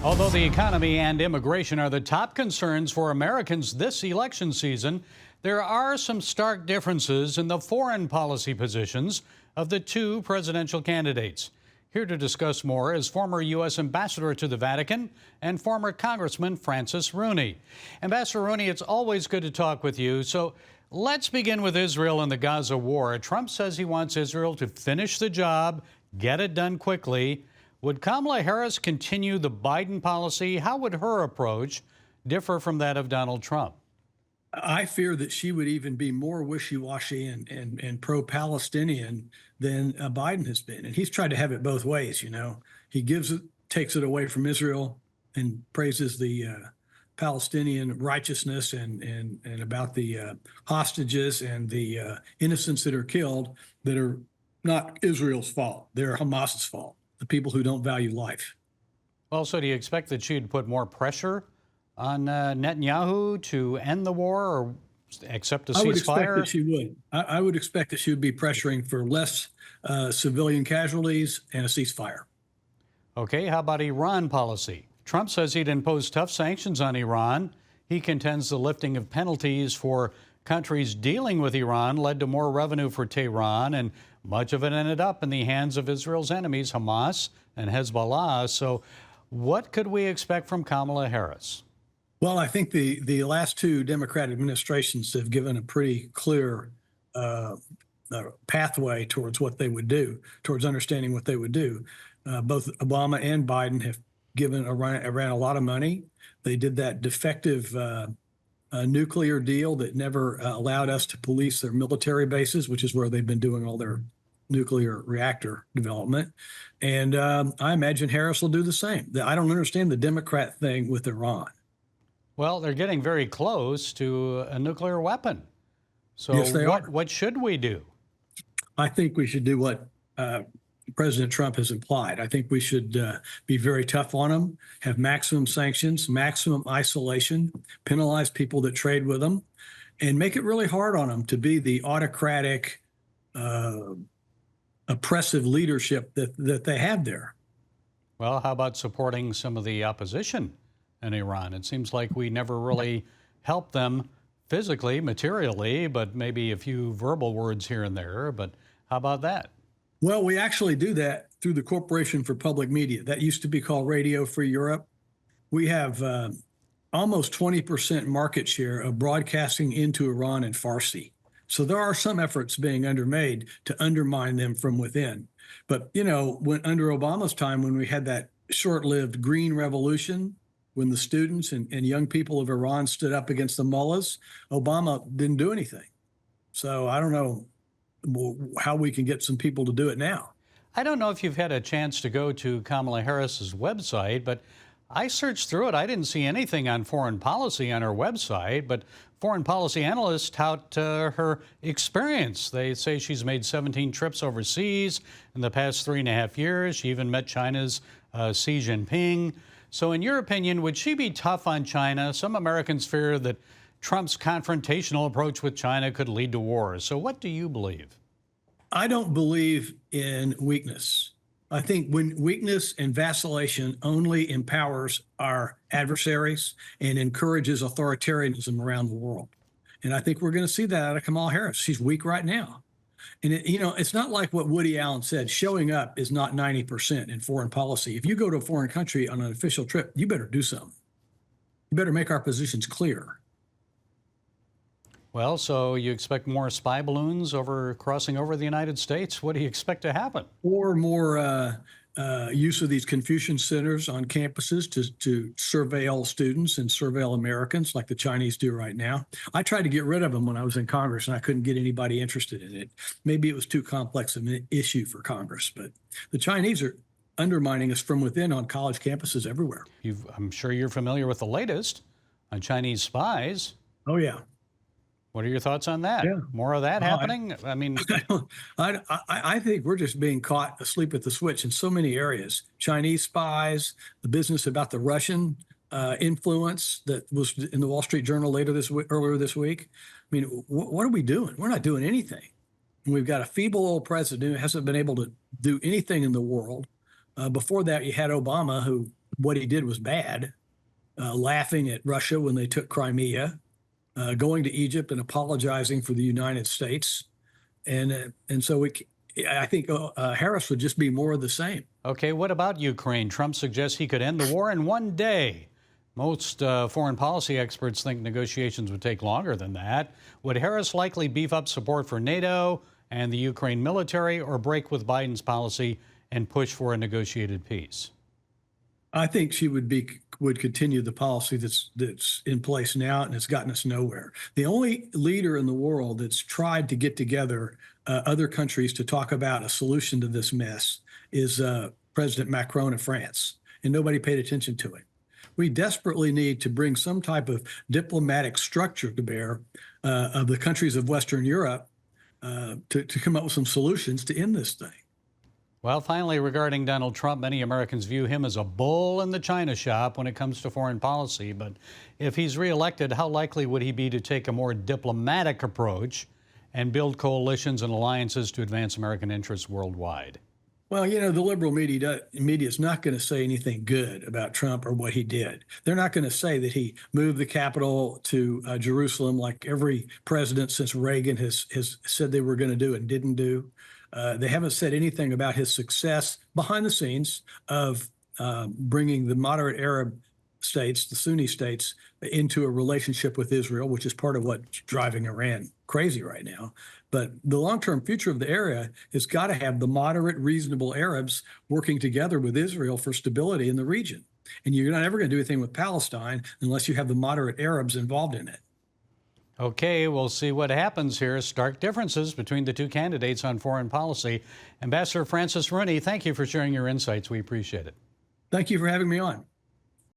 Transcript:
Although the economy and immigration are the top concerns for Americans this election season, there are some stark differences in the foreign policy positions of the two presidential candidates. Here to discuss more is former U.S. Ambassador to the Vatican and former Congressman Francis Rooney. Ambassador Rooney, it's always good to talk with you. So let's begin with Israel and the Gaza war. Trump says he wants Israel to finish the job, get it done quickly. Would Kamala Harris continue the Biden policy? How would her approach differ from that of Donald Trump? I fear that she would even be more wishy-washy and pro-Palestinian than Biden has been. And he's tried to have it both ways, you know. He gives it, takes it away from Israel and praises the Palestinian righteousness and about the hostages and the innocents that are killed that are not Israel's fault. They're Hamas's fault, the people who don't value life. Well, so do you expect that she'd put more pressure on Netanyahu to end the war or accept a ceasefire? I would expect that she would. I would expect that she would be pressuring for less civilian casualties and a ceasefire. Okay, how about Iran policy? Trump says he'd impose tough sanctions on Iran. He contends the lifting of penalties for countries dealing with Iran led to more revenue for Tehran, and much of it ended up in the hands of Israel's enemies, Hamas and Hezbollah. So what could we expect from Kamala Harris? Well, I think the last two Democrat administrations have given a pretty clear pathway towards what they would do, towards understanding what they would do. Both Obama and Biden have given Iran a lot of money. They did that defective nuclear deal that never allowed us to police their military bases, which is where they've been doing all their nuclear reactor development. And I imagine Harris will do the same. I don't understand the Democrat thing with Iran. Well, they're getting very close to a nuclear weapon. So yes, they are. What should we do? I think we should do what President Trump has implied. I think we should be very tough on them, have maximum sanctions, maximum isolation, penalize people that trade with them, and make it really hard on them to be the autocratic, oppressive leadership that they have there. Well, how about supporting some of the opposition in Iran? It seems like we never really helped them physically, materially, but maybe a few verbal words here and there. But how about that? Well, we actually do that through the Corporation for Public Media. That used to be called Radio Free Europe. We have almost 20% market share of broadcasting into Iran in Farsi. So there are some efforts being undermade to undermine them from within. But, you know, under Obama's time, when we had that short-lived green revolution, when the students and young people of Iran stood up against the mullahs, Obama didn't do anything. So I don't know how we can get some people to do it now. I don't know if you've had a chance to go to Kamala Harris's website, but I searched through it. I didn't see anything on foreign policy on her website, but foreign policy analysts tout her experience. They say she's made 17 trips overseas in the past 3.5 years. She even met China's Xi Jinping. So in your opinion, would she be tough on China? Some Americans fear that Trump's confrontational approach with China could lead to war. So what do you believe? I don't believe in weakness. I think when weakness and vacillation only empowers our adversaries and encourages authoritarianism around the world. And I think we're going to see that out of Kamala Harris. She's weak right now. And, it's not like what Woody Allen said, showing up is not 90% in foreign policy. If you go to a foreign country on an official trip, you better do something. You better make our positions clear. Well, so you expect more spy balloons crossing over the United States? What do you expect to happen? Or more use of these Confucian centers on campuses to surveil students and surveil Americans like the Chinese do right now. I tried to get rid of them when I was in Congress, and I couldn't get anybody interested in it. Maybe it was too complex of an issue for Congress, but the Chinese are undermining us from within on college campuses everywhere. I'm sure you're familiar with the latest on Chinese spies. Oh, yeah. What are your thoughts on that? Yeah. More of that happening? I mean, I think we're just being caught asleep at the switch in so many areas. Chinese spies, the business about the Russian influence that was in the Wall Street Journal earlier this week. I mean, what are we doing? We're not doing anything. And we've got a feeble old president who hasn't been able to do anything in the world. Before that, you had Obama, who what he did was bad, laughing at Russia when they took Crimea, going to Egypt and apologizing for the United States. And so I think Harris would just be more of the same. Okay, what about Ukraine? Trump suggests he could end the war in one day. Most foreign policy experts think negotiations would take longer than that. Would Harris likely beef up support for NATO and the Ukraine military, or break with Biden's policy and push for a negotiated peace? I think she would continue the policy that's in place now, and it's gotten us nowhere. The only leader in the world that's tried to get together other countries to talk about a solution to this mess is President Macron of France, and nobody paid attention to it. We desperately need to bring some type of diplomatic structure to bear of the countries of Western Europe to come up with some solutions to end this thing. Well, finally, regarding Donald Trump, many Americans view him as a bull in the china shop when it comes to foreign policy. But if he's reelected, how likely would he be to take a more diplomatic approach and build coalitions and alliances to advance American interests worldwide? Well, you know, the liberal media is not going to say anything good about Trump or what he did. They're not going to say that he moved the capital to Jerusalem like every president since Reagan has said they were going to do and didn't do. They haven't said anything about his success behind the scenes of bringing the moderate Arab states, the Sunni states, into a relationship with Israel, which is part of what's driving Iran crazy right now. But the long-term future of the area has got to have the moderate, reasonable Arabs working together with Israel for stability in the region. And you're not ever going to do anything with Palestine unless you have the moderate Arabs involved in it. Okay, we'll see what happens here. Stark differences between the two candidates on foreign policy. Ambassador Francis Rooney, thank you for sharing your insights. We appreciate it. Thank you for having me on.